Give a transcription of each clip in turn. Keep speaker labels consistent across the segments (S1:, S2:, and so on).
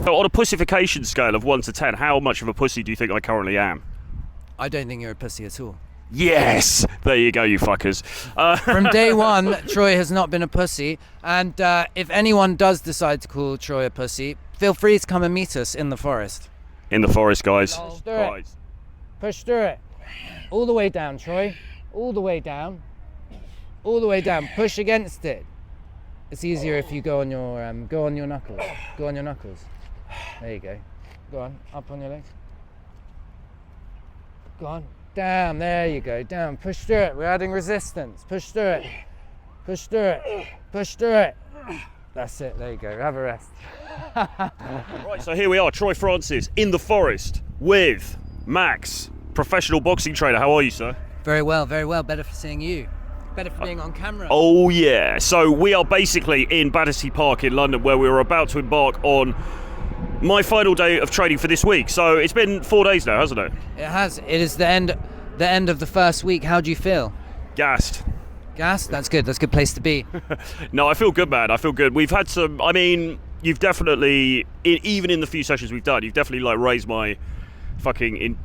S1: So on a pussification scale of 1 to 10, how much of a pussy do you think I currently am?
S2: I don't think you're a pussy at all.
S1: Yes! There you go, you fuckers.
S2: From day one, Troy has not been a pussy. And if anyone does decide to call Troy a pussy, feel free to come and meet us in the forest.
S1: In the forest, guys.
S2: Push through it. Push through it. All the way down, Troy. All the way down. All the way down. Push against it. It's easier if you go on your knuckles. Go on your knuckles. There you go. Go on. Up on your legs. Go on. Down. There you go. Down. Push through it. We're adding resistance. Push through it. Push through it. Push through it. That's it. There you go. Have a rest.
S1: Right, so here we are, Troy Francis, in the forest with Max, professional boxing trainer. How are you, sir?
S2: Very well. Very well. Better for seeing you. Better for being on camera.
S1: Oh, yeah. So we are basically in Battersea Park in London, where we were about to embark on my final day of training for this week. So it's been 4 days now, hasn't it?
S2: It has. It is the end of the first week. How do you feel?
S1: Gassed.
S2: Gassed? That's good. That's a good place to be.
S1: No, I feel good, man. I feel good. We've had some, I mean, you've definitely, even in the few sessions we've done, you've definitely like raised my fucking,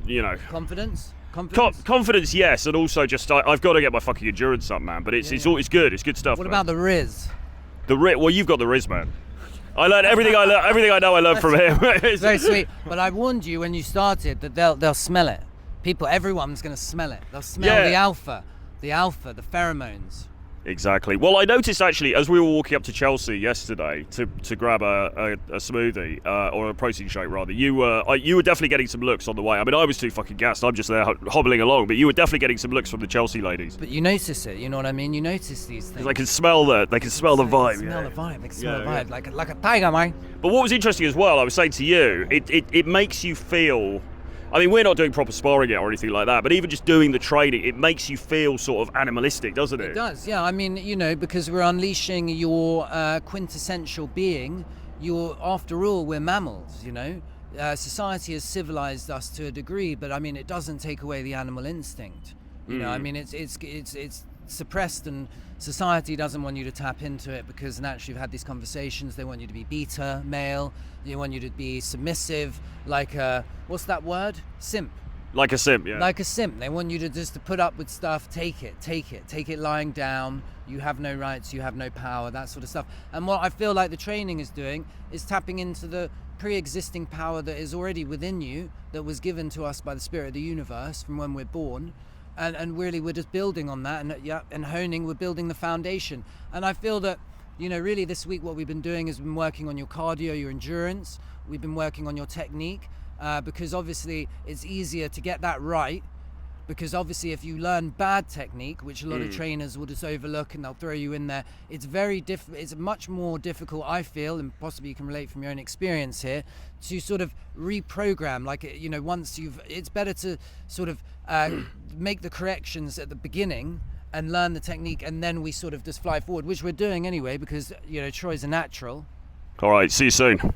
S2: Confidence?
S1: Confidence, yes, and also just I've got to get my fucking endurance up, man. But it's good. It's good stuff.
S2: What
S1: man.
S2: about the Riz?
S1: The Riz? Well, you've got the Riz, man. I learned everything I know. I learned from him.
S2: Very sweet. But I warned you when you started that they'll smell it. Everyone's going to smell it. They'll smell the alpha, the pheromones.
S1: Exactly. Well, I noticed actually as we were walking up to Chelsea yesterday to grab a smoothie or a protein shake rather, you were definitely getting some looks on the way. I mean, I was too fucking gassed. I'm just there hobbling along, but you were definitely getting some looks from the Chelsea ladies.
S2: But you notice it. You know what I mean? You notice these things.
S1: They can smell the vibe.
S2: They can smell the vibe. They can smell the vibe like a tiger, man.
S1: But what was interesting as well, I was saying to you, it makes you feel. I mean, we're not doing proper sparring yet or anything like that, but even just doing the training, it makes you feel sort of animalistic, doesn't it?
S2: It does, yeah. I mean, because we're unleashing your quintessential being. After all, we're mammals, Society has civilized us to a degree, but I mean, it doesn't take away the animal instinct. You know, I mean, it's suppressed, and society doesn't want you to tap into it because naturally you've had these conversations. They want you to be beta male. They want you to be submissive, like what's that word? Simp.
S1: Like a simp, yeah.
S2: Like a simp. They want you to just to put up with stuff. Take it lying down. You have no rights. You have no power. That sort of stuff. And what I feel like the training is doing is tapping into the pre-existing power that is already within you, that was given to us by the spirit of the universe from when we're born. And really we're just building on that and honing, we're building the foundation. And I feel that, really this week what we've been doing is been working on your cardio, your endurance. We've been working on your technique because obviously it's easier to get that right, because obviously if you learn bad technique, which a lot of trainers will just overlook and they'll throw you in there, it's much more difficult, I feel, and possibly you can relate from your own experience here, to sort of reprogram. Like, once it's better to sort of make the corrections at the beginning and learn the technique, and then we sort of just fly forward, which we're doing anyway, because Troy's a natural.
S1: All right, see you soon.